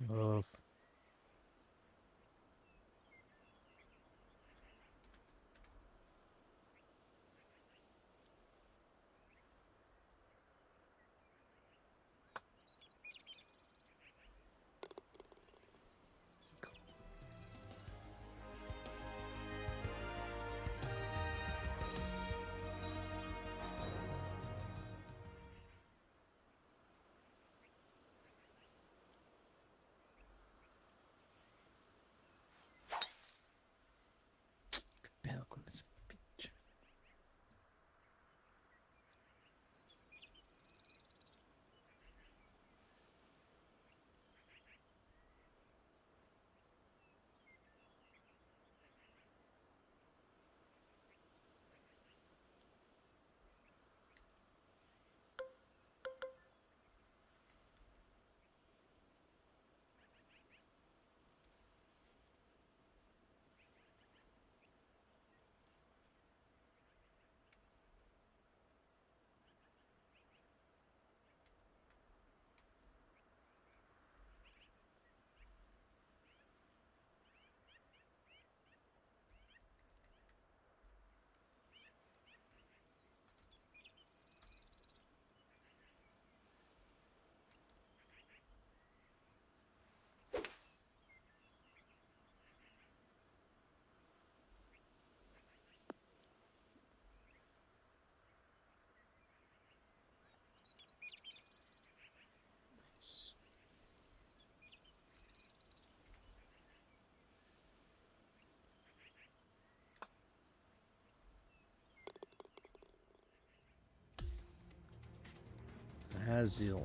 Of ¿Qué pedo con ese pinche? Fácil.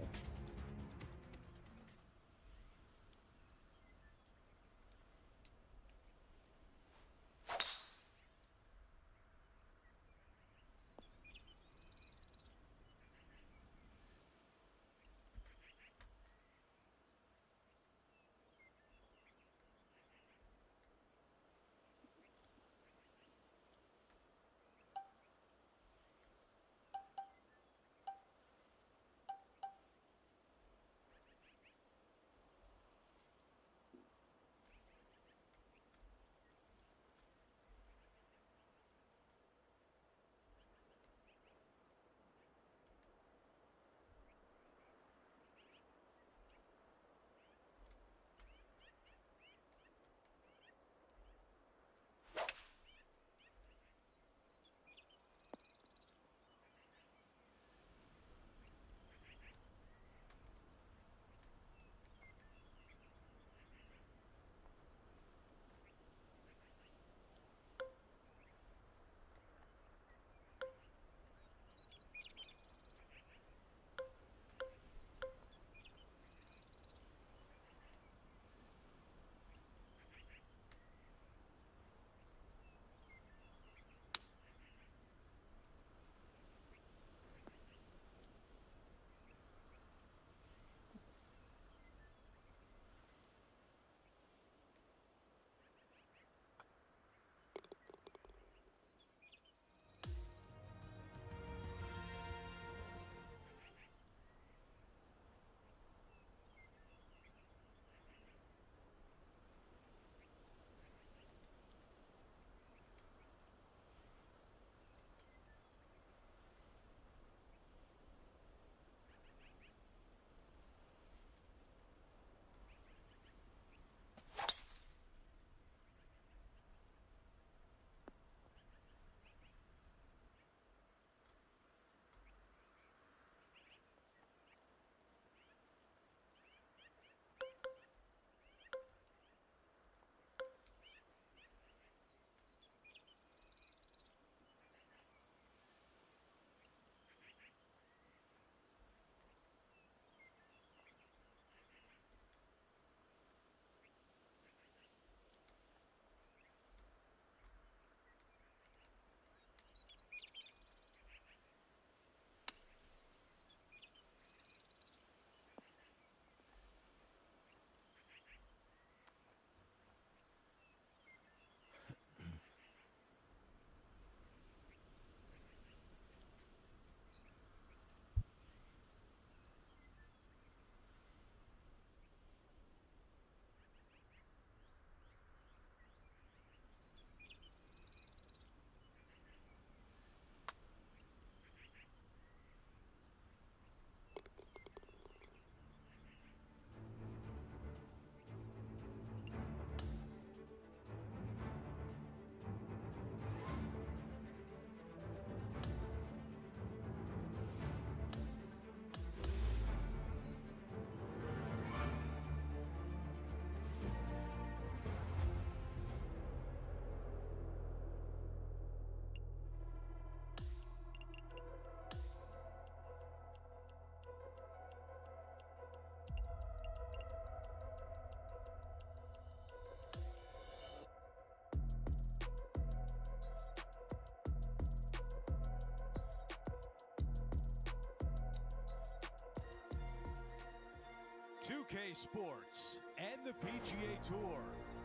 2K Sports and the PGA Tour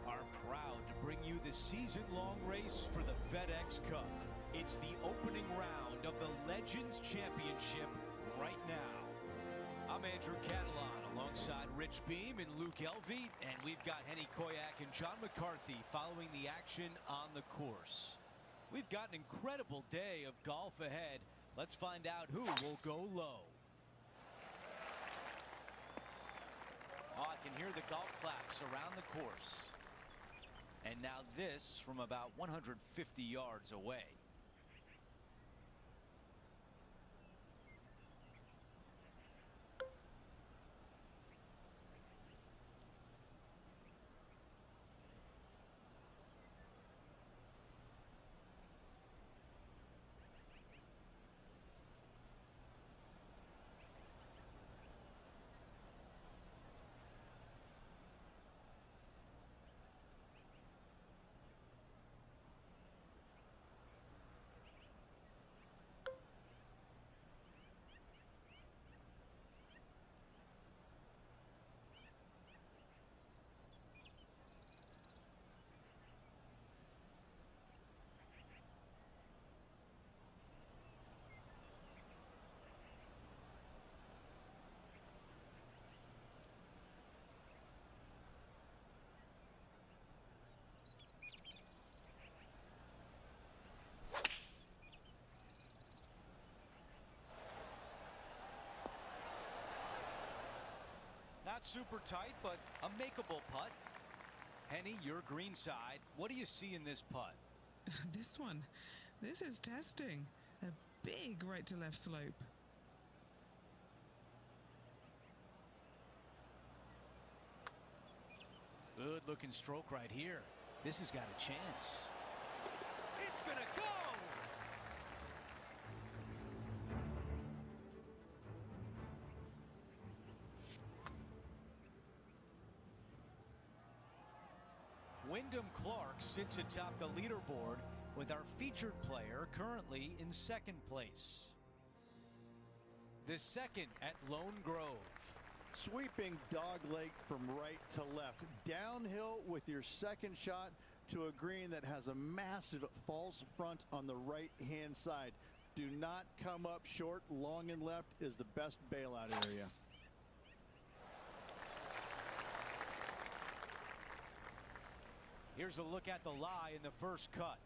are proud to bring you the season-long race for the FedEx Cup. It's the opening round of the Legends Championship right now. I'm Andrew Catalan alongside Rich Beam and Luke Elvey, and we've got Henny Koyak and John McCarthy following the action on the course. We've got an incredible day of golf ahead. Let's find out who will go low. Oh, I can hear the golf claps around the course. And now this from about 150 yards away. Not super tight, but a makeable putt. Henny, your green side. What do you see in this putt? This is testing. A big right to left slope. Good looking stroke right here. This has got a chance. It's gonna go! Wyndham Clark sits atop the leaderboard with our featured player currently in second place. The second at Lone Grove. Sweeping dog leg from right to left. Downhill with your second shot to a green that has a massive false front on the right-hand side. Do not come up short. Long and left is the best bailout area. Here's a look at the lie in the first cut.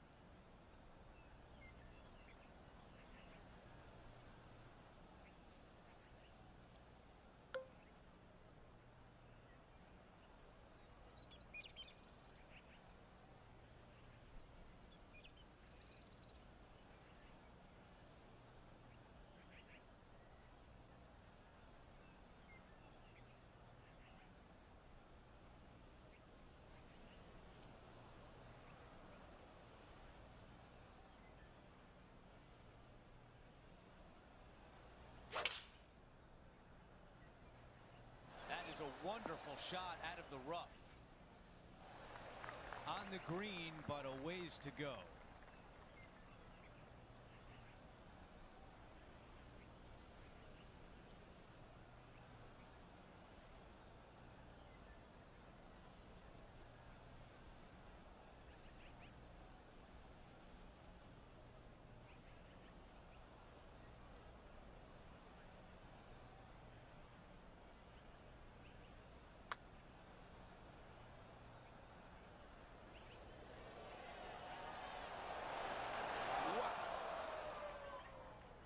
That is a wonderful shot out of the rough. On the green, but a ways to go.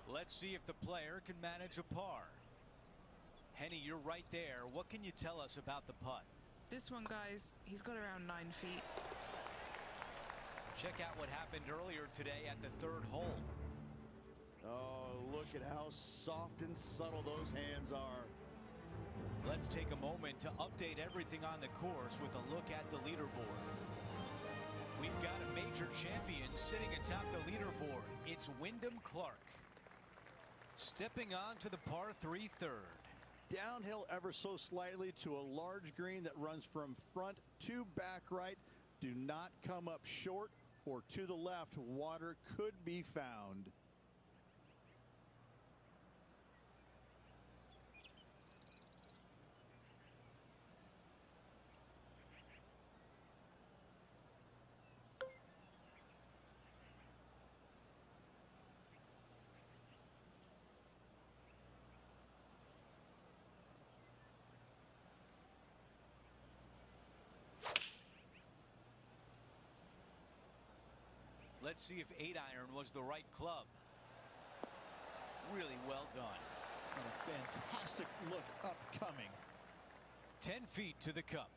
Let's see if the player can manage a par. Henny, you're right there. What can you tell us about the putt? This one, guys, he's got around 9 feet. Check out what happened earlier today at the third hole. Oh, look at how soft and subtle those hands are. Let's take a moment to update everything on the course with a look at the leaderboard. We've got a major champion sitting atop the leaderboard. It's Wyndham Clark. Stepping on to the par 3 third. Downhill ever so slightly to a large green that runs from front to back right. Do not come up short or to the left. Water could be found. Let's see if 8-iron was the right club. Really well done. And a fantastic look upcoming. 10 feet to the cup.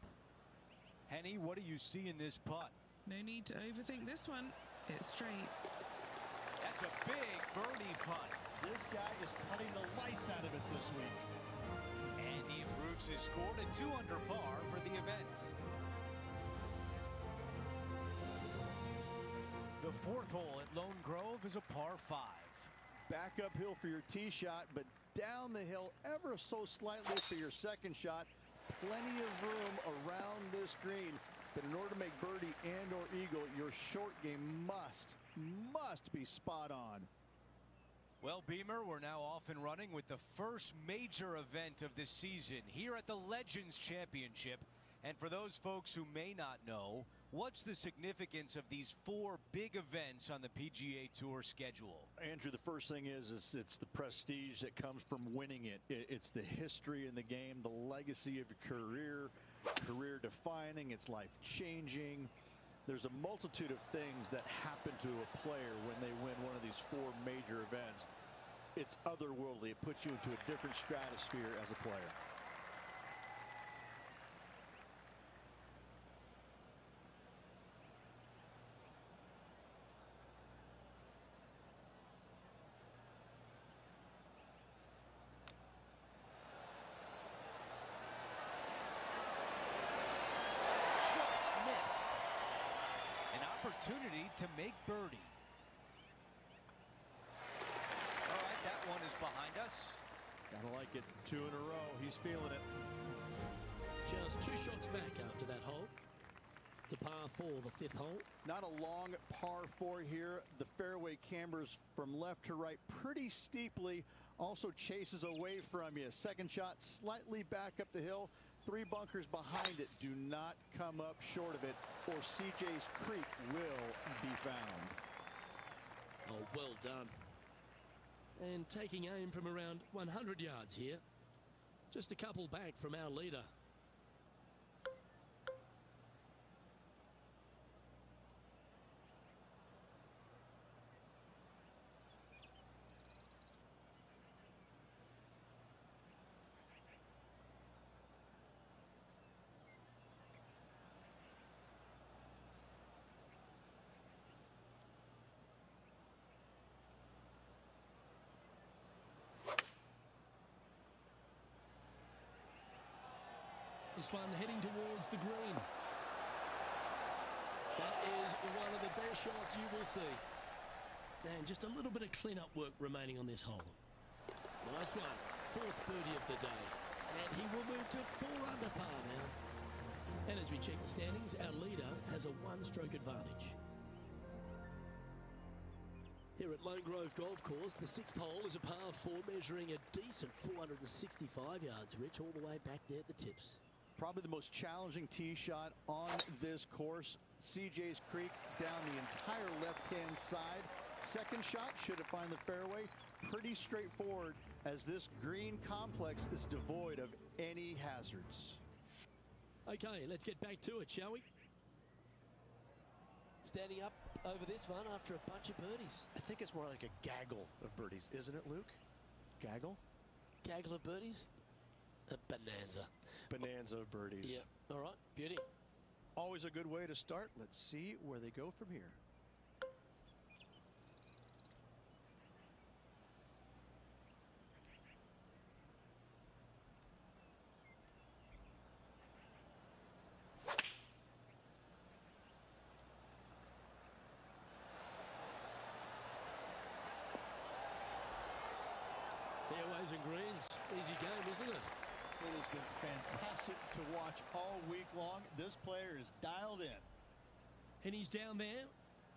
Henny, what do you see in this putt? No need to overthink this one. It's straight. That's a big birdie putt. This guy is putting the lights out of it this week. Andy Brooks has scored a 2 under par for the event. The 4th hole at Lone Grove is a par 5. Back uphill for your tee shot, but down the hill ever so slightly for your second shot. Plenty of room around this green, but in order to make birdie and or eagle, your short game must be spot on. Well, Beamer, we're now off and running with the first major event of the season here at the Legends Championship. And for those folks who may not know, what's the significance of these 4 big events on the PGA Tour schedule? Andrew, the first thing is it's the prestige that comes from winning it. It's the history in the game, the legacy of your career defining, it's life changing. There's a multitude of things that happen to a player when they win one of these 4 major events. It's otherworldly. It puts you into a different stratosphere as a player. Opportunity to make birdie. All right, that one is behind us. Gotta like it. 2 in a row. He's feeling it. Just 2 shots back after that hole. To par 4, the 5th hole. Not a long par 4 here. The fairway cambers from left to right pretty steeply. Also chases away from you. Second shot slightly back up the hill. 3 bunkers behind it. Do not come up short of it, or CJ's Creek will be found. Oh, well done. And taking aim from around 100 yards here. Just a couple back from our leader. This one heading towards the green. That is one of the best shots you will see. And just a little bit of clean-up work remaining on this hole. Nice one. 4th birdie of the day. And he will move to 4 under par now. And as we check the standings, our leader has a 1-stroke advantage. Here at Lone Grove Golf Course, the 6th hole is a par 4 measuring a decent 465 yards, Rich, all the way back there at the tips. Probably the most challenging tee shot on this course. CJ's Creek down the entire left-hand side. Second shot, should it find the fairway? Pretty straightforward, as this green complex is devoid of any hazards. Okay, let's get back to it, shall we? Standing up over this one after a bunch of birdies. I think it's more like a gaggle of birdies, isn't it, Luke? Gaggle? Gaggle of birdies? A bonanza. Bonanza of birdies. Yeah, all right, beauty. Always a good way to start. Let's see where they go from here. Fairways and greens. Easy game, isn't it? It has been fantastic to watch all week long. This player is dialed in. And he's down there.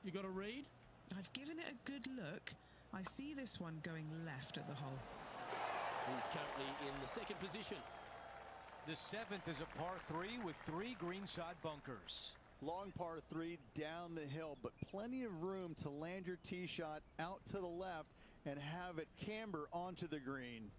You got a read? I've given it a good look. I see this one going left at the hole. He's currently in the 2nd position. The 7th is a par 3 with 3 greenside bunkers. Long par 3 down the hill, but plenty of room to land your tee shot out to the left and have it camber onto the green.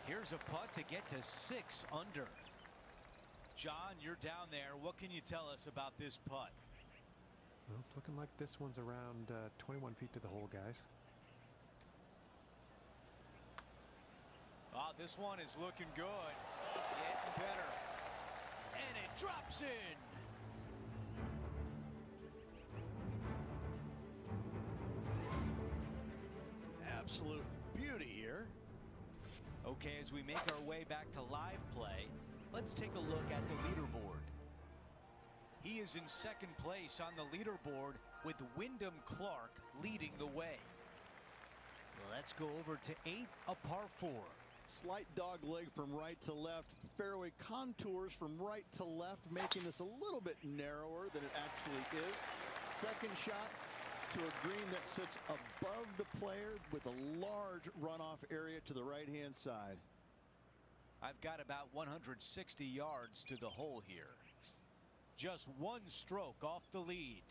Here's a putt to get to 6 under. John, you're down there. What can you tell us about this putt? Well, it's looking like this one's around 21 feet to the hole, guys. Oh, this one is looking good. Getting better. And it drops in. Absolute beauty here. Okay, as we make our way back to live play, let's take a look at the leaderboard. He is in second place on the leaderboard with Wyndham Clark leading the way. Let's go over to 8, a par 4. Slight dog leg from right to left. Fairway contours from right to left, making this a little bit narrower than it actually is. Second shot to a green that sits above the player with a large runoff area to the right-hand side. I've got about 160 yards to the hole here. Just one stroke off the lead.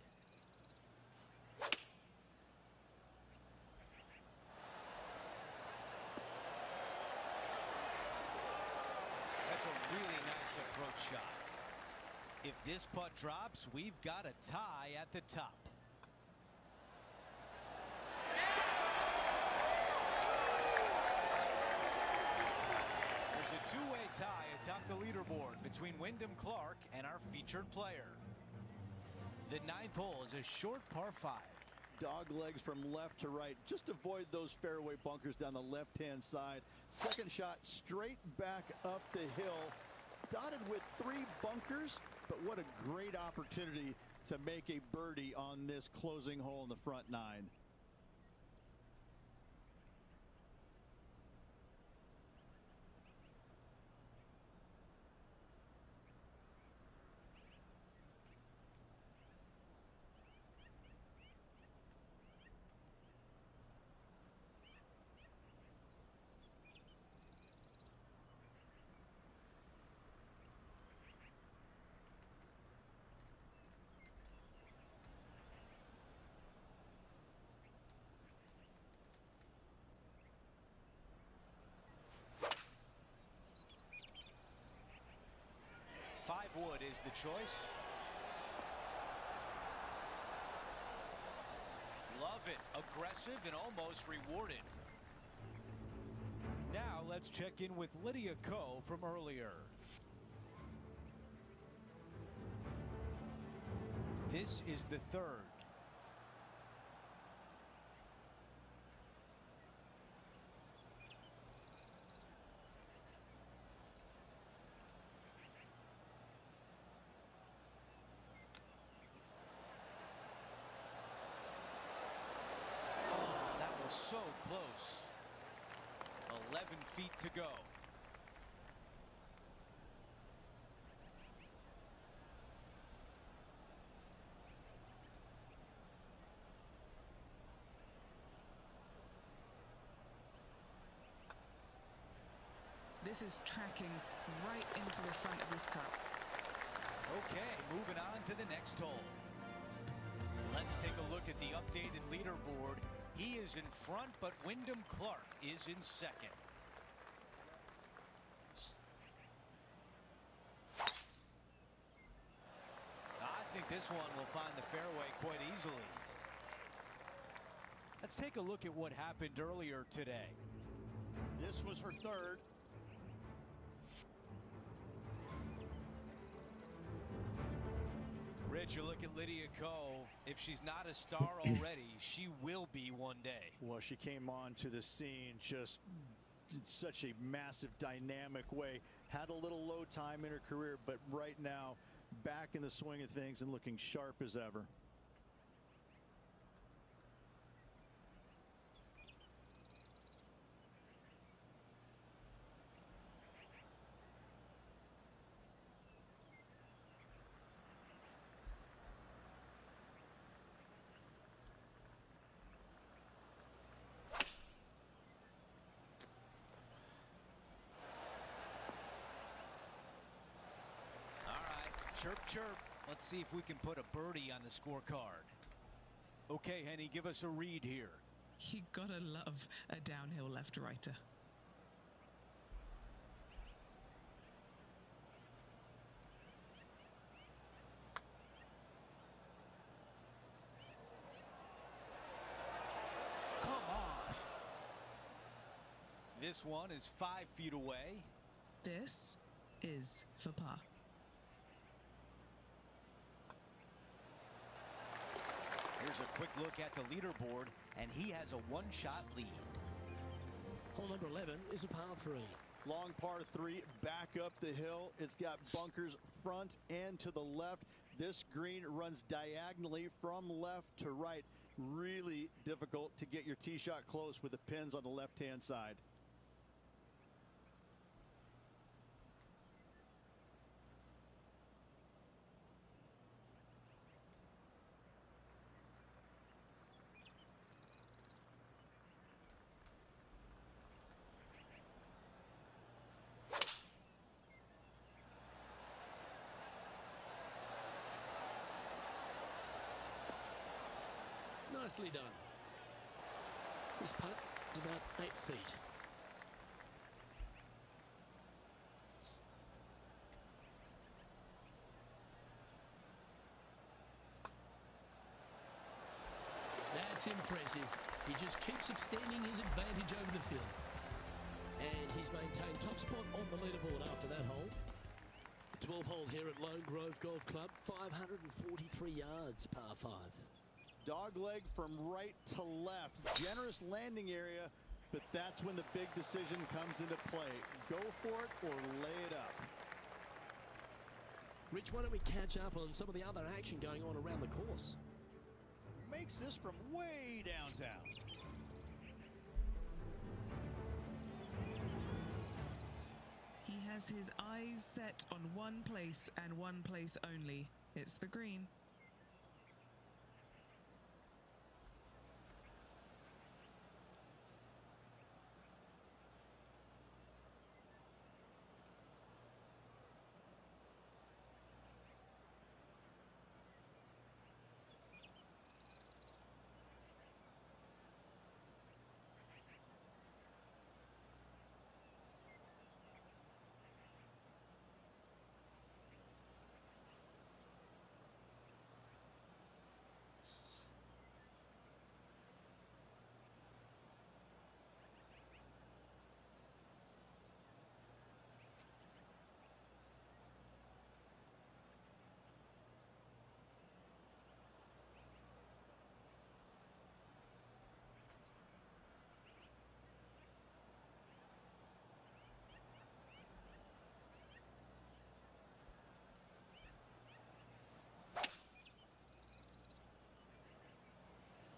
That's a really nice approach shot. If this putt drops, we've got a tie at the top. There's a two-way tie atop the leaderboard between Wyndham Clark and our featured player. The 9th hole is a short par 5. Dog legs from left to right. Just avoid those fairway bunkers down the left-hand side. Second shot straight back up the hill. Dotted with 3 bunkers, but what a great opportunity to make a birdie on this closing hole in the front 9. Wood is the choice. Love it. Aggressive and almost rewarded. Now let's check in with Lydia Ko from earlier. This is the 3rd. So close. 11 feet to go. This is tracking right into the front of this cup. Okay, moving on to the next hole. Let's take a look at the updated leaderboard. He is in front, but Wyndham Clark is in second. I think this one will find the fairway quite easily. Let's take a look at what happened earlier today. This was her 3rd. Rich, you look at Lydia Ko. If she's not a star already, she will be one day. Well, she came on to the scene just in such a massive, dynamic way. Had a little low time in her career, but right now, back in the swing of things and looking sharp as ever. Chirp, chirp. Let's see if we can put a birdie on the scorecard. Okay, Henny, give us a read here. You gotta love a downhill left-righter. This one is 5 feet away. This is for par. Here's a quick look at the leaderboard, and he has a one-shot lead. Hole number 11 is a par 3. Long par 3, back up the hill. It's got bunkers front and to the left. This green runs diagonally from left to right. Really difficult to get your tee shot close with the pins on the left-hand side. Nicely done. This putt is about 8 feet. That's impressive. He just keeps extending his advantage over the field. And he's maintained top spot on the leaderboard after that hole. 12th hole here at Lone Grove Golf Club, 543 yards, par 5. Dog leg from right to left. Generous landing area, but that's when the big decision comes into play. Go for it or lay it up. Rich, why don't we catch up on some of the other action going on around the course? Makes this from way downtown. He has his eyes set on one place and one place only. It's the green.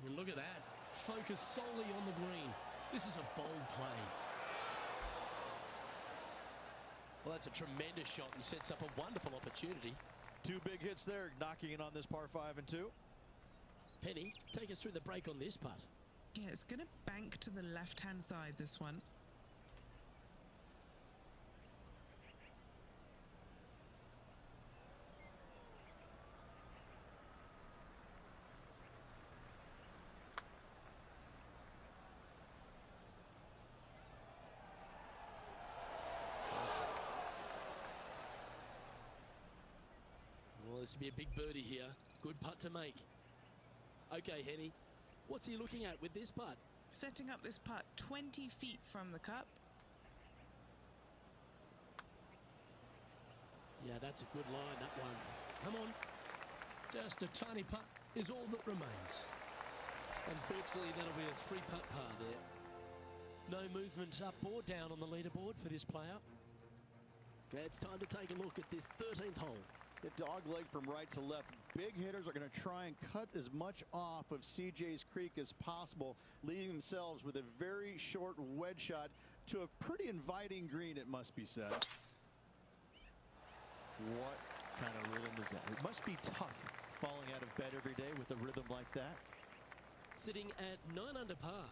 And look at that. Focus solely on the green. This is a bold play. Well, that's a tremendous shot and sets up a wonderful opportunity. Two big hits there, knocking in on this par 5 and 2. Penny, take us through the break on this putt. Yeah, it's going to bank to the left-hand side, this one. Well, this would be a big birdie here. Good putt to make. Okay, Henny, what's he looking at with this putt? Setting up this putt 20 feet from the cup. Yeah, that's a good line, that one. Come on. Just a tiny putt is all that remains. Unfortunately, that'll be a 3-putt par there. No movement up or down on the leaderboard for this player. It's time to take a look at this 13th hole. The dog leg from right to left. Big hitters are going to try and cut as much off of CJ's Creek as possible, leaving themselves with a very short wedge shot to a pretty inviting green, it must be said. What kind of rhythm is that? It must be tough falling out of bed every day with a rhythm like that. Sitting at 9 under par.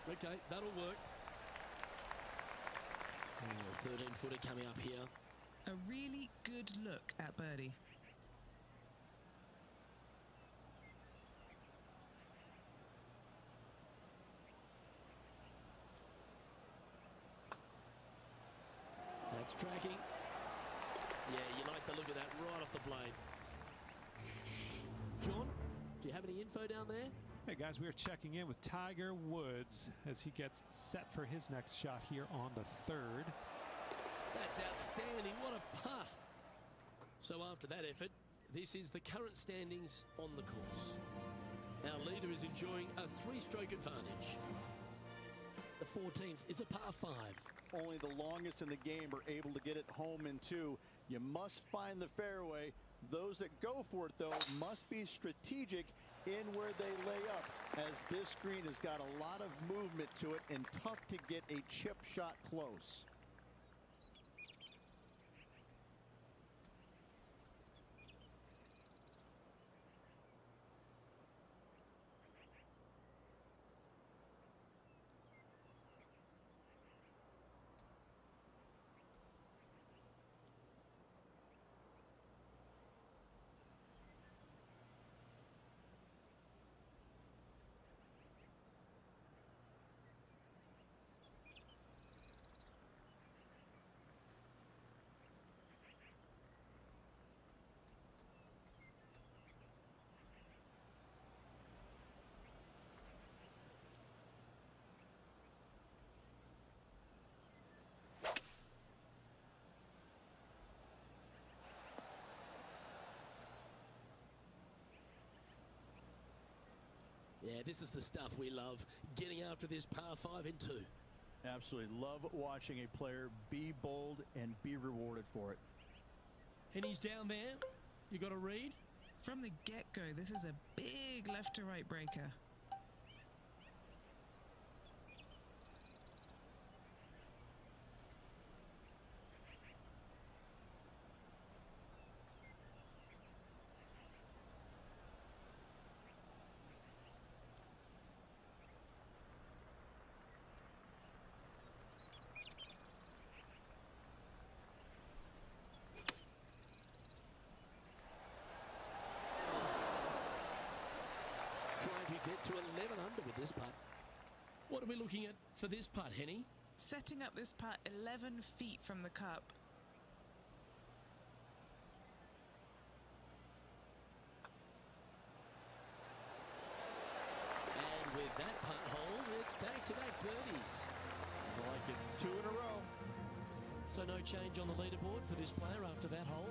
Okay, that'll work. 13-footer coming up here. A really good look at birdie. That's tracking. Yeah, you like the look of that right off the blade. John, do you have any info down there? Hey guys, we are checking in with Tiger Woods as he gets set for his next shot here on the 3rd. That's outstanding. What a putt. So after that effort, this is the current standings on the course. Our leader is enjoying a 3-stroke advantage. The 14th is a par 5. Only the longest in the game are able to get it home in 2. You must find the fairway. Those that go for it, though, must be strategic in where they lay up, as this green has got a lot of movement to it and tough to get a chip shot close. Yeah, this is the stuff we love, getting after this par 5 in 2. Absolutely love watching a player be bold and be rewarded for it. And he's down there. You got a read? From the get-go, this is a big left-to-right breaker. Trying to get to 11 under with this putt. What are we looking at for this putt, Henny? Setting up this putt 11 feet from the cup. And with that putt hole, it's back-to-back birdies. I like it. 2 in a row. So no change on the leaderboard for this player after that hole.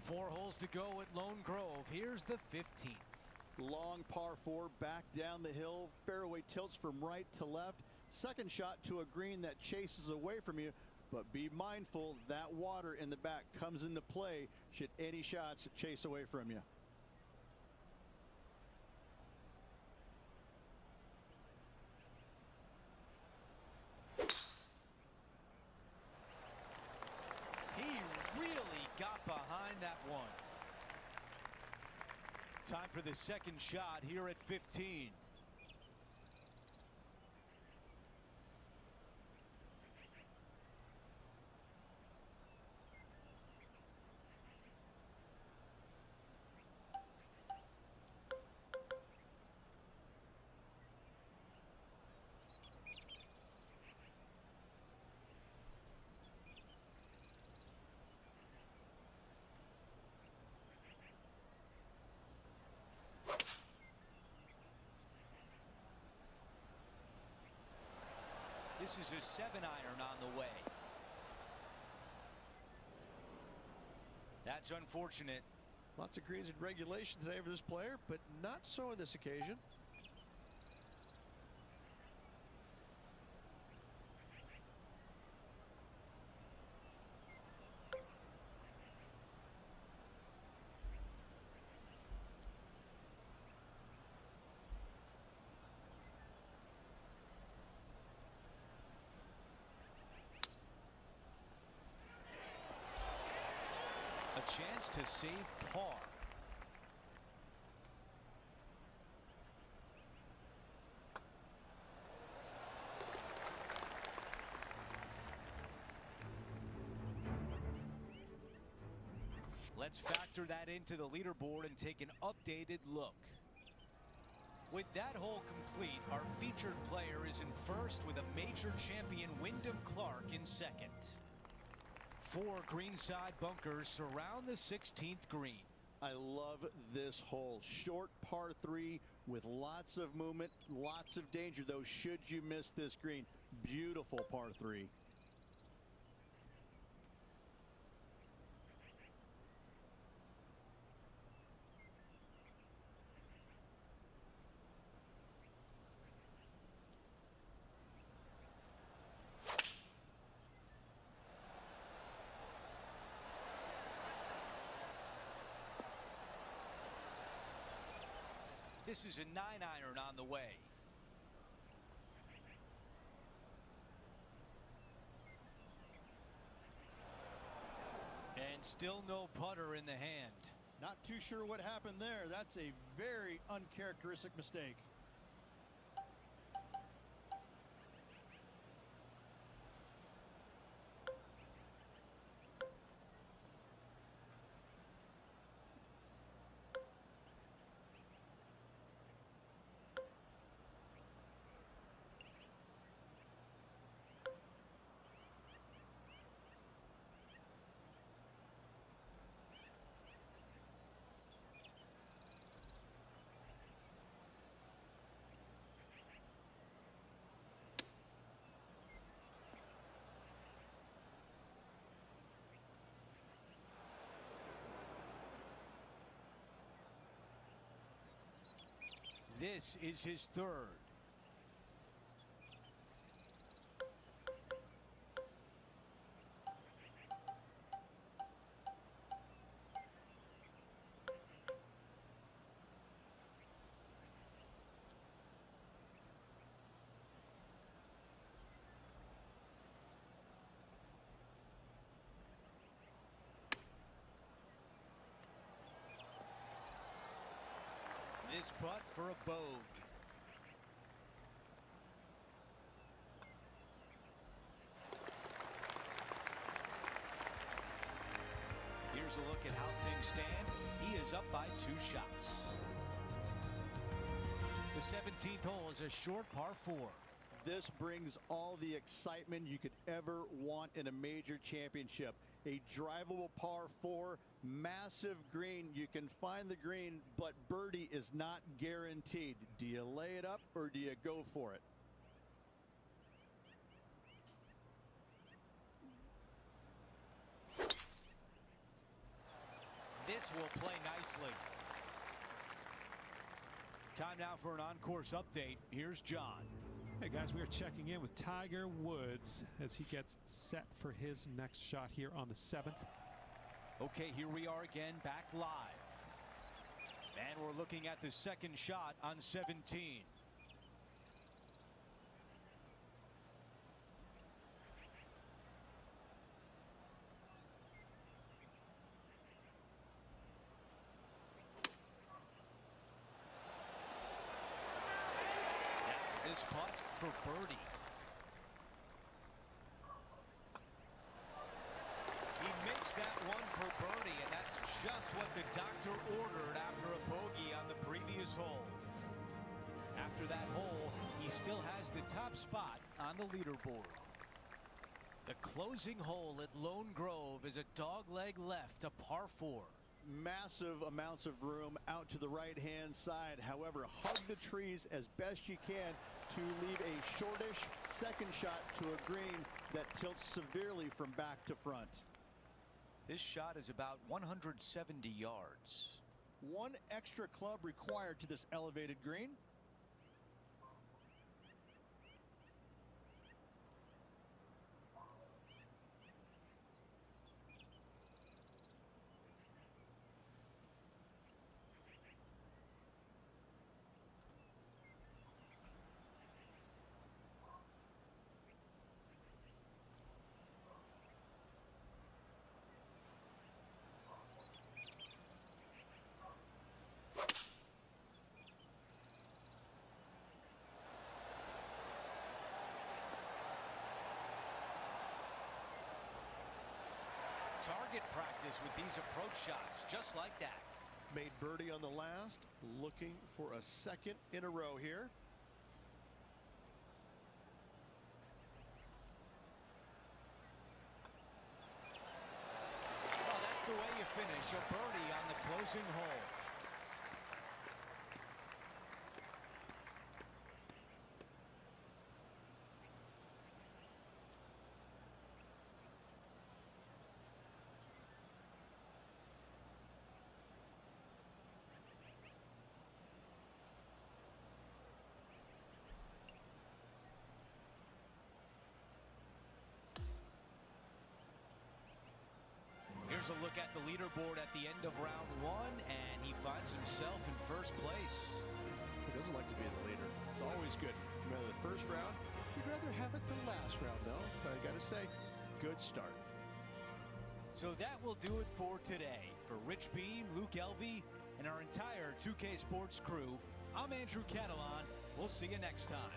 4 holes to go at Lone Grove. Here's the 15th. Long par 4 back down the hill. Fairway tilts from right to left. Second shot to a green that chases away from you. But be mindful that water in the back comes into play should any shots chase away from you. He really got behind that one. Time for the second shot here at 15. This is a 7-iron on the way. That's unfortunate. Lots of greens in regulation today for this player, but not so on this occasion. A chance to save par. Let's factor that into the leaderboard and take an updated look. With that hole complete, our featured player is in first with a major champion Wyndham Clark in second. 4 greenside bunkers surround the 16th green. I love this hole. Short par 3 with lots of movement, lots of danger, though, should you miss this green. Beautiful par 3. This is a 9-iron on the way. And still no putter in the hand. Not too sure what happened there. That's a very uncharacteristic mistake. This is his third. This putt for a bogey. Here's a look at how things stand. He is up by 2 shots. The 17th hole is a short par 4. This brings all the excitement you could ever want in a major championship. A drivable par 4, massive green. You can find the green, but birdie is not guaranteed. Do you lay it up or do you go for it? This will play nicely. Time now for an on-course update. Here's John. Hey guys, we are checking in with Tiger Woods as he gets set for his next shot here on the 7th. Okay, here we are again, back live. And we're looking at the second shot on 17. Now this putt for birdie. He makes that one for birdie, and that's just what the doctor ordered after a bogey on the previous hole. After that hole, he still has the top spot on the leaderboard. The closing hole at Lone Grove is a dogleg left, a par 4. Massive amounts of room out to the right-hand side. However, hug the trees as best you can to leave a shortish second shot to a green that tilts severely from back to front. This shot is about 170 yards. 1 extra club required to this elevated green. target practice with these approach shots, just like that. Made birdie on the last, looking for a second in a row here. Well, that's the way you finish a birdie on the closing hole. Here's a look at the leaderboard at the end of round one, and he finds himself in first place. Who doesn't like to be the leader? It's always good. No matter the first round, you'd rather have it the last round, though. But I got to say, good start. So that will do it for today. For Rich Beam, Luke Elvey, and our entire 2K Sports crew, I'm Andrew Catalan. We'll see you next time.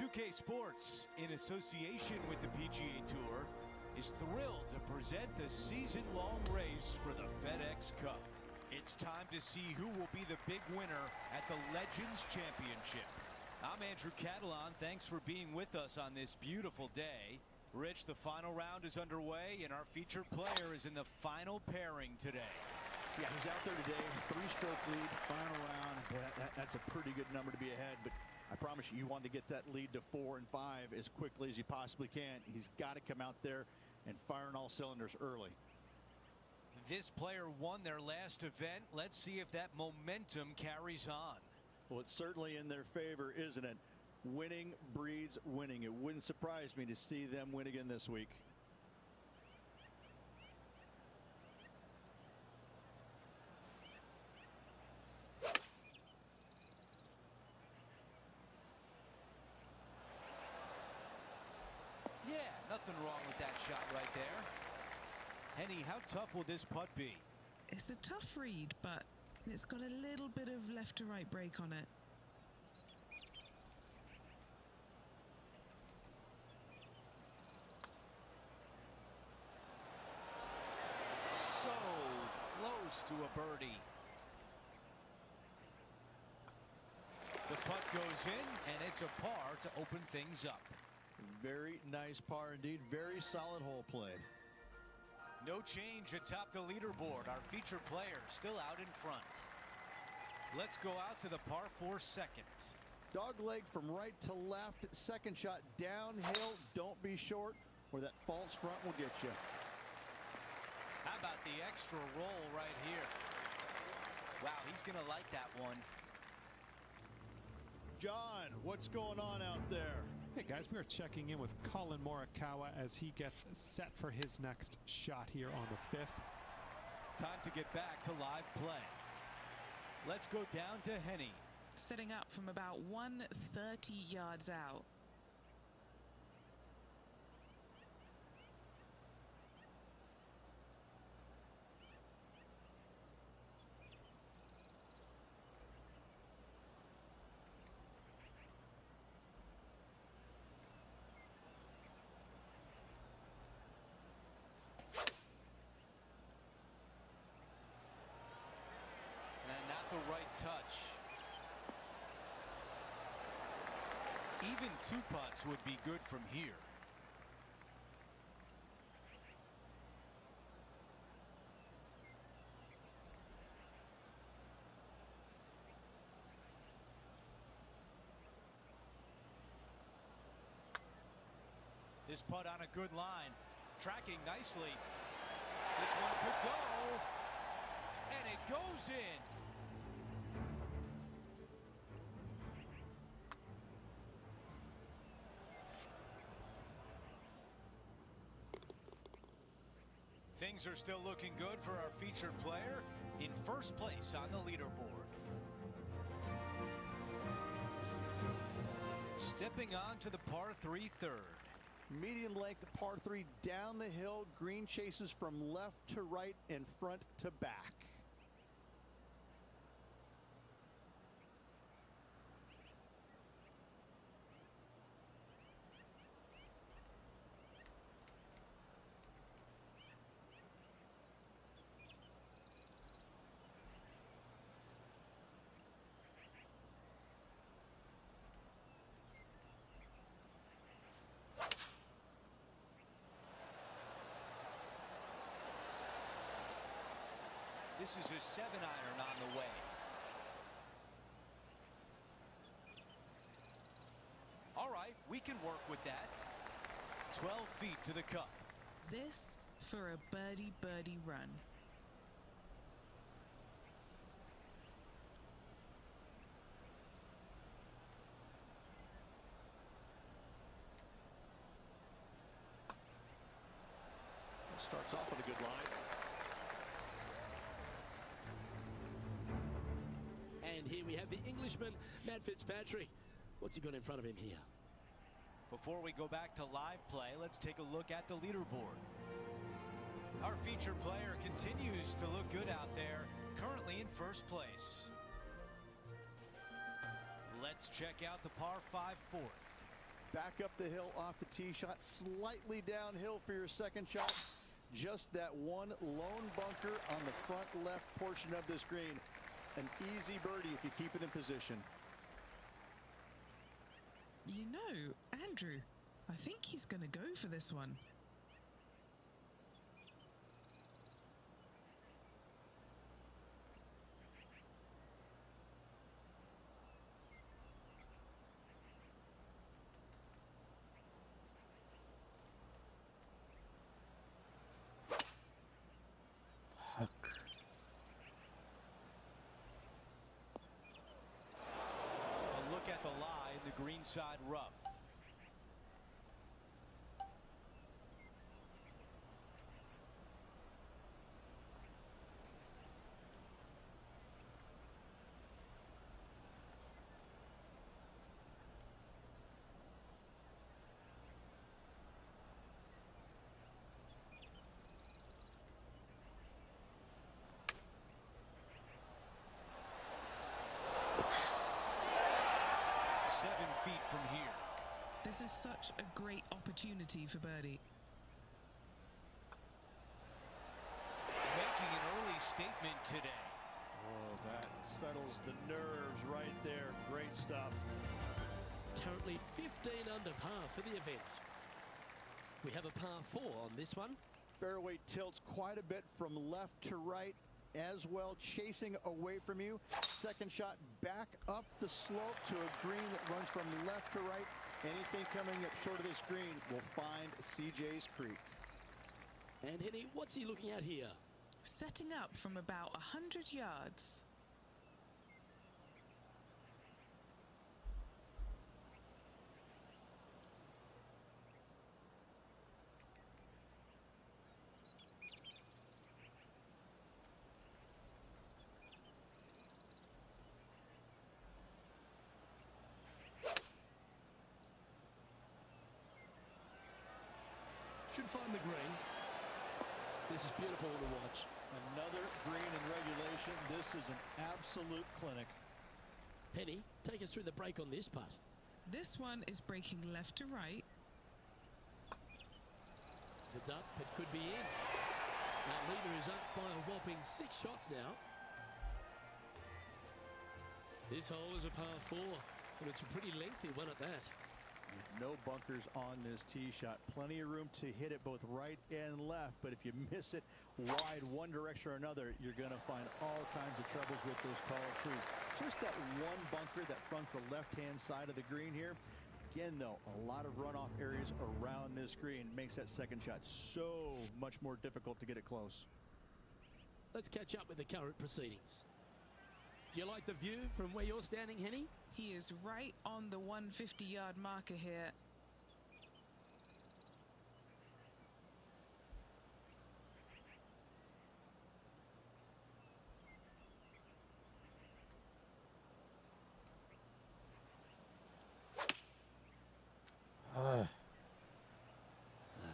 UK Sports, in association with the PGA Tour, is thrilled to present the season-long race for the FedEx Cup. It's time to see who will be the big winner at the Legends Championship. I'm Andrew Catalan. Thanks for being with us on this beautiful day. Rich, the final round is underway, and our featured player is in the final pairing today. Yeah, he's out there today, 3-stroke lead, final round. Boy, that's a pretty good number to be ahead, but I promise you, you want to get that lead to 4 and 5 as quickly as you possibly can. He's got to come out there and fire on all cylinders early. This player won their last event. Let's see if that momentum carries on. Well, it's certainly in their favor, isn't it? Winning breeds winning. It wouldn't surprise me to see them win again this week. Yeah, nothing wrong with that shot right there. Henny, how tough will this putt be? It's a tough read, but it's got a little bit of left to right break on it. So close to a birdie. The putt goes in, and it's a par to open things up. Very nice par indeed. Very solid hole played. No change atop the leaderboard. Our featured player still out in front. Let's go out to the par 4 second. Dog leg from right to left. Second shot downhill. Don't be short, or that false front will get you. How about the extra roll right here? Wow, he's going to like that one. John, what's going on out there? Hey guys, we are checking in with Colin Morikawa as he gets set for his next shot here on the 5th. Time to get back to live play. Let's go down to Henny. Setting up from about 130 yards out. And not the right touch. Even 2 putts would be good from here. This putt on a good line. Tracking nicely. This one could go. And it goes in. Things are still looking good for our featured player in first place on the leaderboard. Stepping on to the par 3 third. Medium length par 3 down the hill. Green chases from left to right and front to back. This is his 7-iron on the way. All right, we can work with that. 12 feet to the cup. This for a birdie run. Starts off on a good line. And here we have the Englishman, Matt Fitzpatrick. What's he got in front of him here? Before we go back to live play, let's take a look at the leaderboard. Our featured player continues to look good out there, currently in first place. Let's check out the par 5 fourth. Back up the hill off the tee shot, slightly downhill for your second shot. Just that one lone bunker on the front left portion of this green. An easy birdie if you keep it in position. You know, Andrew, I think he's going to go for this one. A look at the lie in the greenside rough. From here. This is such a great opportunity for birdie. Making an early statement today. Oh, that settles the nerves right there. Great stuff. Currently 15 under par for the event. We have a par 4 on this one. Fairway tilts quite a bit from left to right as well, chasing away from you. Second shot back up the slope to a green that runs from left to right. Anything coming up short of this green will find CJ's Creek. And Henny, what's he looking at here? Setting up from about 100 yards. Should find the green. This is beautiful to watch. Another green in regulation. This is an absolute clinic. Henny, take us through the break on this putt. This one is breaking left to right. If it's up, it could be in. Our leader is up by a whopping 6 shots now. This hole is a par 4, and it's a pretty lengthy one at that. No bunkers on this tee shot. Plenty of room to hit it both right and left, but if you miss it wide one direction or another, you're going to find all kinds of troubles with those tall trees. Just that one bunker that fronts the left-hand side of the green here. Again, though, a lot of runoff areas around this green makes that second shot so much more difficult to get it close. Let's catch up with the current proceedings. Do you like the view from where you're standing, Henny? He is right on the 150-yard marker here.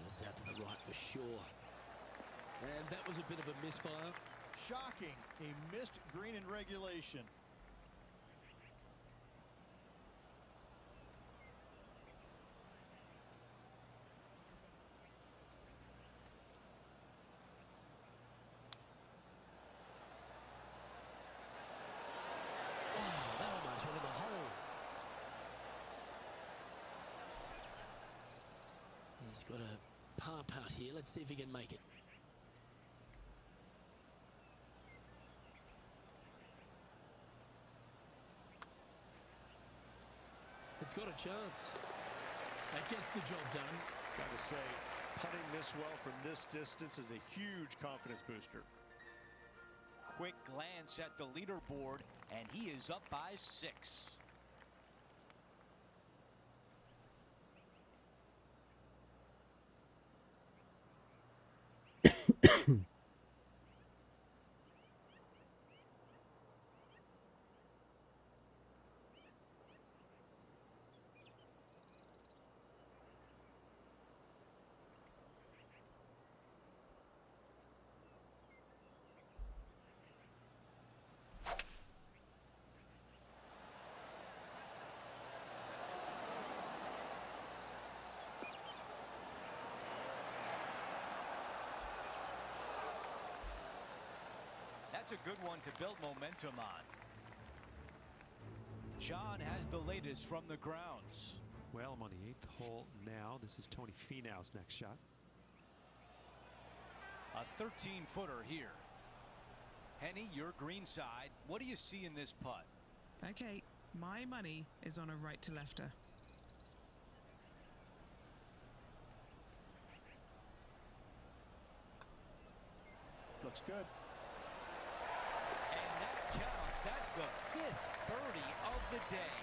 That's out to the right for sure. And that was a bit of a misfire. Shocking. A missed green in regulation. Oh, that almost went in the hole. He's got a par putt here. Let's see if he can make it. It's got a chance. That gets the job done. Got to say, putting this well from this distance is a huge confidence booster. Quick glance at the leaderboard, and he is up by 6. That's a good one to build momentum on. John has the latest from the grounds. Well, I'm on the 8th hole now. This is Tony Finau's next shot. A 13-footer here. Henny, your green side. What do you see in this putt? Okay, my money is on a right to lefter. Looks good. And that counts. That's the 5th birdie of the day.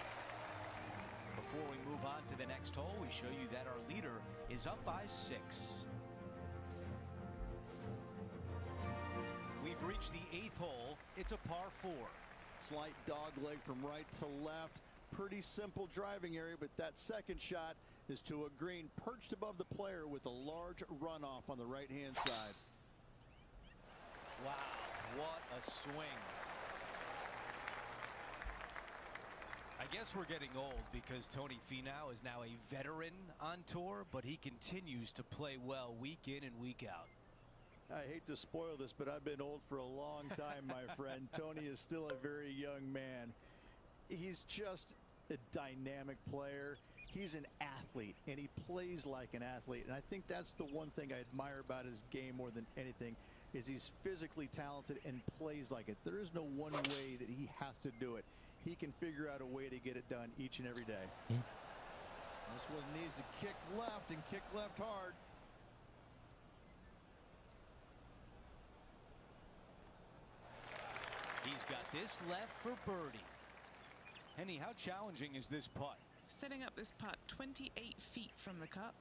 Before we move on to the next hole, we show you that our leader is up by 6. We've reached the 8th hole. It's a par 4. Slight dog leg from right to left. Pretty simple driving area, but that second shot is to a green perched above the player with a large runoff on the right-hand side. Wow, what a swing. I guess we're getting old because Tony Finau is now a veteran on tour, but he continues to play well week in and week out. I hate to spoil this, but I've been old for a long time, my friend. Tony is still a very young man. He's just a dynamic player. He's an athlete, and he plays like an athlete. And I think that's the one thing I admire about his game more than anything, is he's physically talented and plays like it. There is no one way that he has to do it. He can figure out a way to get it done each and every day. This one needs to kick left and kick left hard. He's got this left for birdie. Henny, how challenging is this putt? Setting up this putt 28 feet from the cup.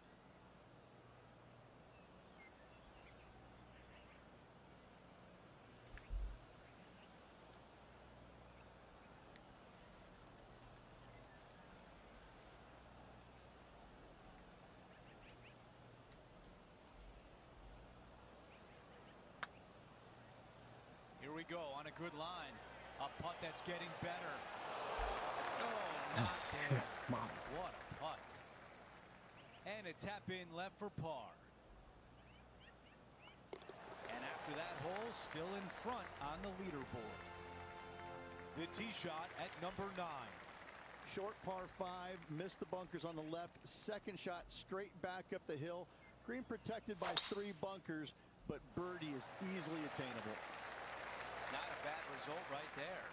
Here we go on a good line. A putt that's getting better. Oh, not there. What a putt. And a tap in left for par. And after that hole, still in front on the leaderboard. The tee shot at number 9. Short par 5, missed the bunkers on the left. Second shot straight back up the hill. Green protected by 3 bunkers, but birdie is easily attainable. Not a bad result right there.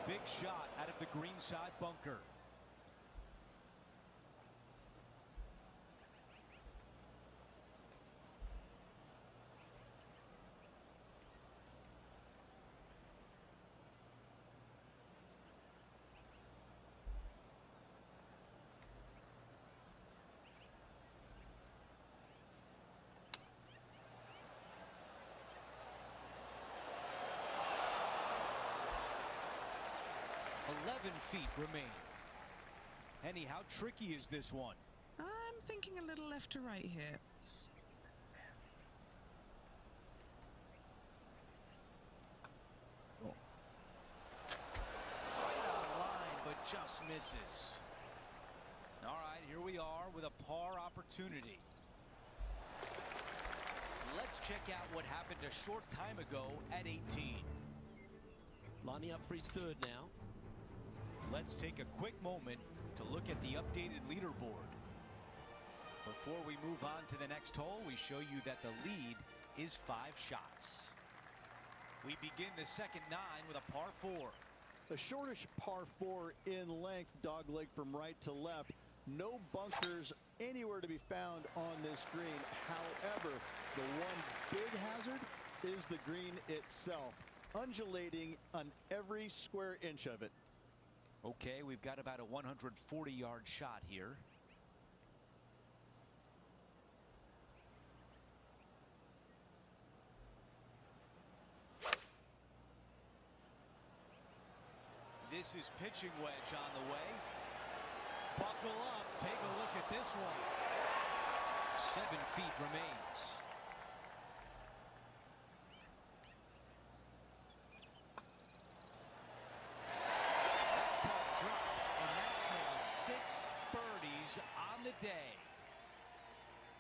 Big shot out of the green side bunker. Feet remain. Henny, how tricky is this one? I'm thinking a little left to right here. Right on line, but just misses. All right, here we are with a par opportunity. Let's check out what happened a short time ago at 18. Lining up for his third now. Let's take a quick moment to look at the updated leaderboard. Before we move on to the next hole, we show you that the lead is 5 shots. We begin the second 9 with a par 4. A shortish par 4 in length, dogleg from right to left. No bunkers anywhere to be found on this green. However, the one big hazard is the green itself, undulating on every square inch of it. Okay, we've got about a 140-yard shot here. This is pitching wedge on the way. Buckle up, take a look at this one. 7 feet remains. Day.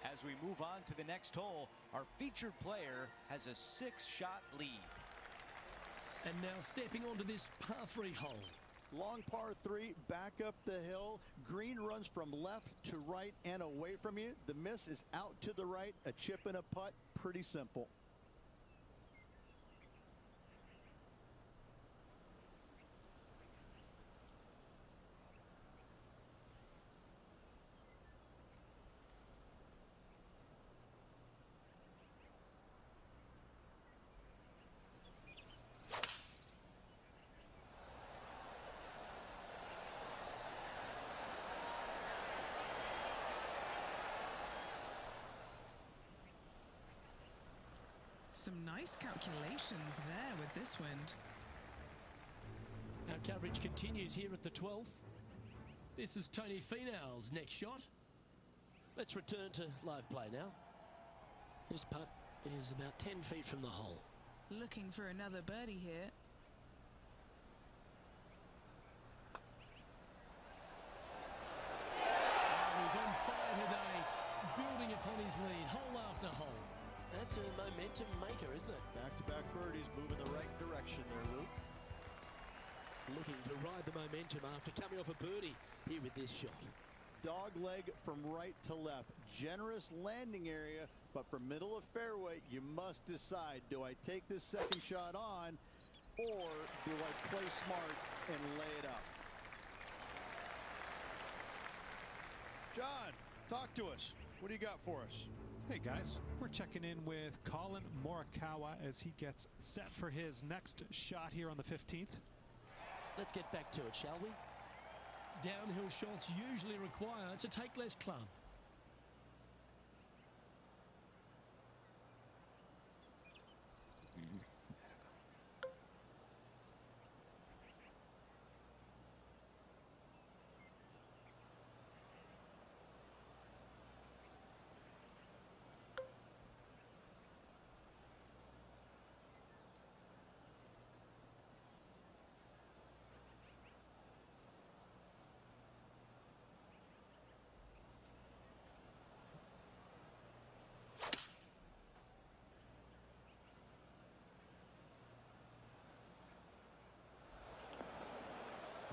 As we move on to the next hole, our featured player has a 6-shot lead. And now stepping onto this par 3 hole. Long par 3, back up the hill. Green runs from left to right and away from you. The miss is out to the right, a chip and a putt. Pretty simple. Some nice calculations there with this wind. Our coverage continues here at the 12th. This is Tony Finau's next shot. Let's return to live play now. This putt is about 10 feet from the hole. Looking for another birdie here. He's on fire today, building upon his lead, hole after hole. That's a momentum maker, isn't it? Back-to-back birdies, moving the right direction there, Luke. Looking to ride the momentum after coming off a birdie here with this shot. Dog leg from right to left. Generous landing area, but from middle of fairway, you must decide, do I take this second shot on or do I play smart and lay it up? John, talk to us. What do you got for us? Hey guys, we're checking in with Colin Morikawa as he gets set for his next shot here on the 15th. Let's get back to it, shall we? Downhill shots usually require to take less club.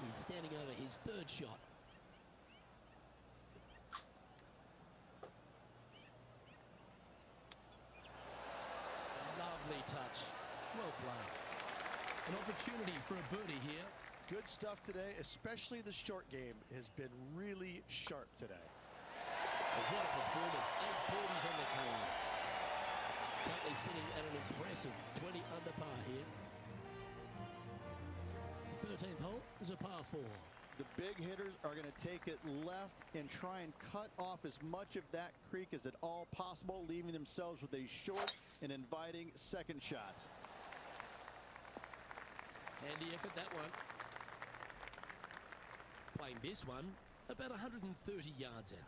He's standing over his third shot. Lovely touch. Well played. An opportunity for a birdie here. Good stuff today, especially the short game has been really sharp today. And what a performance. 8 birdies on the card. Currently sitting at an impressive 20 under par here. The 13th hole is a par 4. The big hitters are going to take it left and try and cut off as much of that creek as at all possible, leaving themselves with a short and inviting second shot. Handy effort, that one. Playing this one about 130 yards out.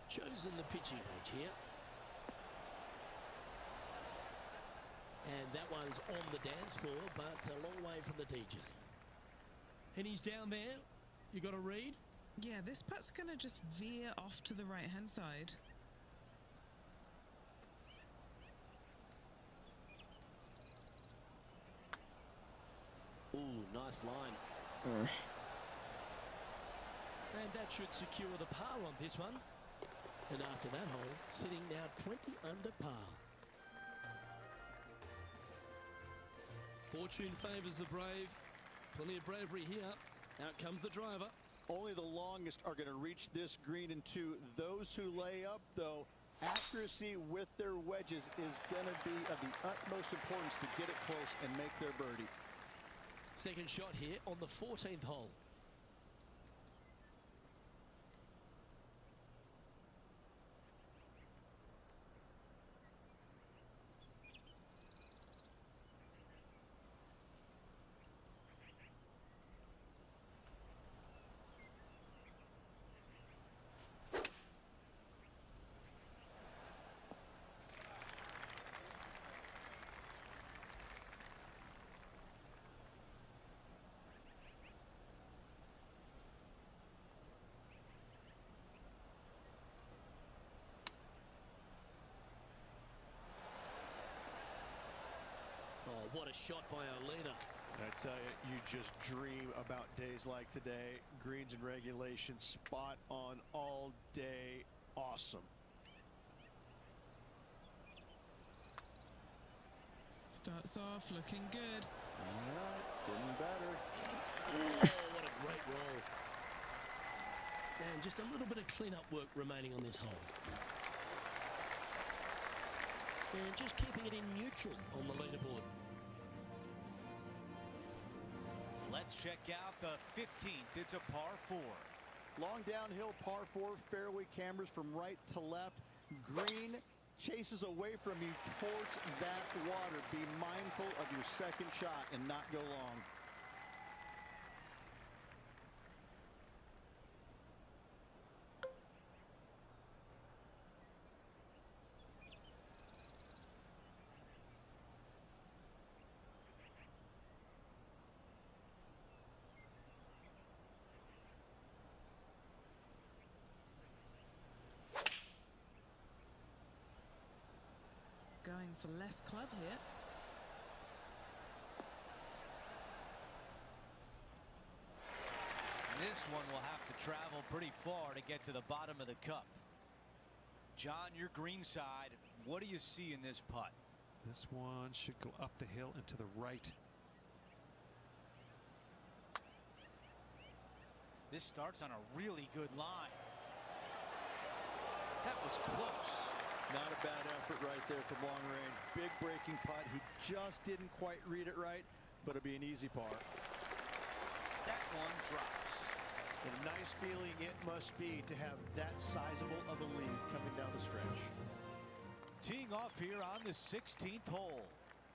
Chosen the pitching wedge here. And that one's on the dance floor, but a long way from the DJ. And he's down there. You got a read? Yeah, this putt's going to just veer off to the right-hand side. Ooh, nice line. And that should secure the par on this one. And after that hole, sitting now 20 under par. Fortune favours the brave. Plenty of bravery here. Out comes the driver. Only the longest are going to reach this green, and to those who lay up, though, accuracy with their wedges is going to be of the utmost importance to get it close and make their birdie. Second shot here on the 14th hole. Oh, what a shot by Olena. I tell you, you just dream about days like today. Greens and regulation, spot on all day. Awesome. Starts off looking good. All right, getting better. Oh, what a great roll. And just a little bit of cleanup work remaining on this hole. And just keeping it in neutral on the leaderboard. Let's check out the 15th. It's a par 4. Long downhill par 4, fairway cameras from right to left. Green chases away from you towards that water. Be mindful of your second shot and not go long. going for less club here. This one will have to travel pretty far to get to the bottom of the cup. John, your green side, what do you see in this putt? This one should go up the hill and to the right. This starts on a really good line. That was close. Not a bad effort right there from long range. Big breaking putt. He just didn't quite read it right, but it'll be an easy par. That one drops. And a nice feeling it must be to have that sizable of a lead coming down the stretch. Teeing off here on the 16th hole.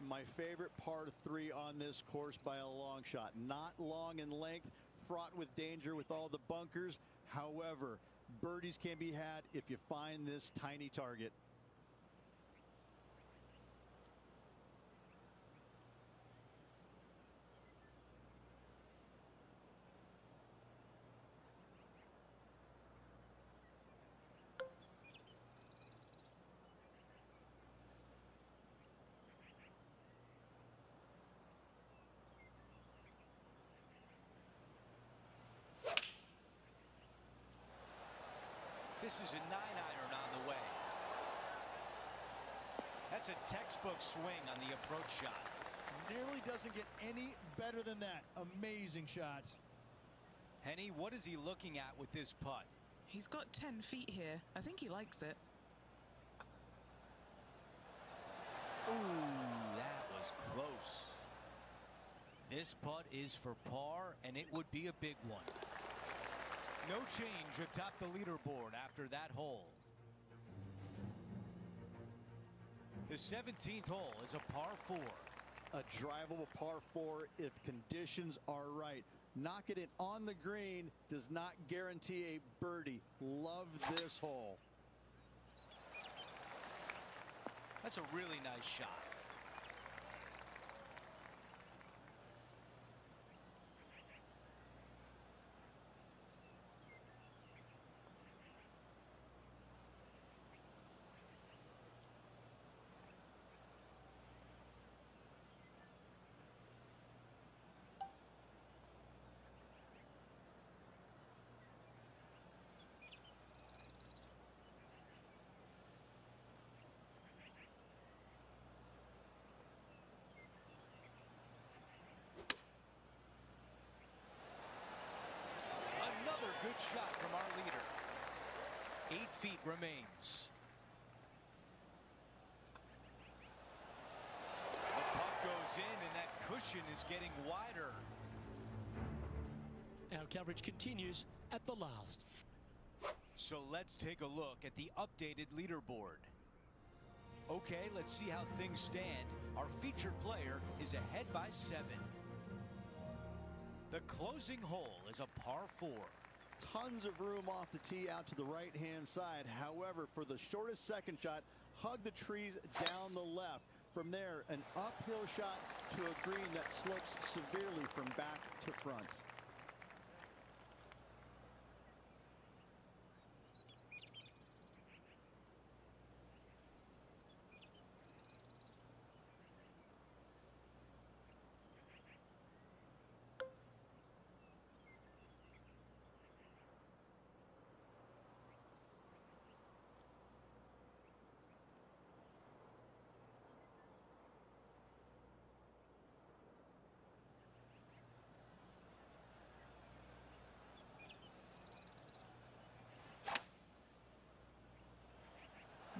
My favorite par 3 on this course by a long shot. Not long in length, fraught with danger with all the bunkers. However, birdies can be had if you find this tiny target. This is a 9-iron on the way. That's a textbook swing on the approach shot. Nearly doesn't get any better than that. Amazing shot. Henny, what is he looking at with this putt? He's got 10 feet here. I think he likes it. Ooh, that was close. This putt is for par, and it would be a big one. No change atop the leaderboard after that hole. The 17th hole is a par 4. A drivable par 4 if conditions are right. Knocking it on the green does not guarantee a birdie. Love this hole. That's a really nice shot. Another good shot from our leader. 8 feet remains. The puck goes in, and that cushion is getting wider. Our coverage continues at the last. So let's take a look at the updated leaderboard. Okay, let's see how things stand. Our featured player is ahead by 7. The closing hole is a par 4. Tons of room off the tee out to the right-hand side. However, for the shortest second shot, hug the trees down the left. From there, an uphill shot to a green that slopes severely from back to front.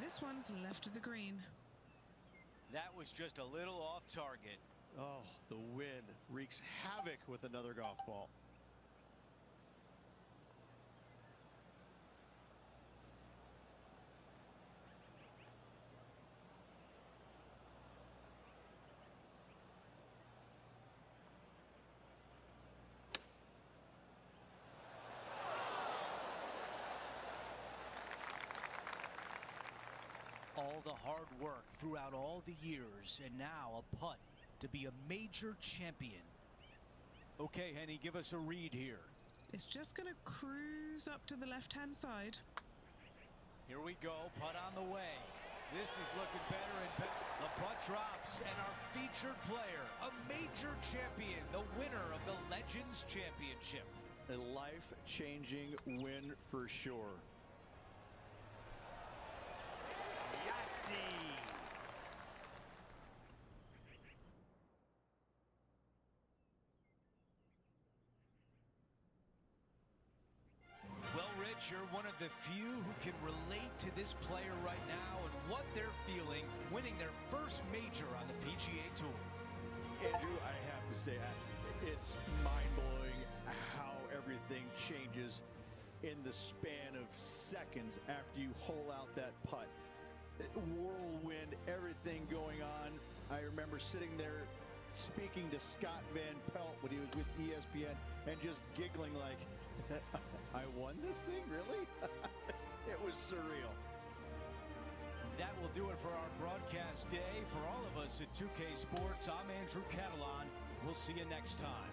This one's left of the green. That was just a little off target. Oh, the wind wreaks havoc with another golf ball. All the hard work throughout all the years, and now a putt to be a major champion. Okay, Henny, give us a read here. It's just going to cruise up to the left-hand side. Here we go, putt on the way. This is looking better and better. The puck drops, and our featured player, a major champion, the winner of the Legends Championship. A life-changing win for sure. Yahtzee! Well, Rich, you're one of the few who can relate to this player right now and what they're feeling winning their first major on the PGA Tour. Andrew, I have to say, it's mind-blowing how everything changes in the span of seconds after you hole out that putt. Whirlwind, everything going on. I remember sitting there speaking to Scott Van Pelt when he was with ESPN and just giggling like, I won this thing, really? It was surreal. That will do it for our broadcast day. For all of us at 2K Sports, I'm Andrew Catalan. We'll see you next time.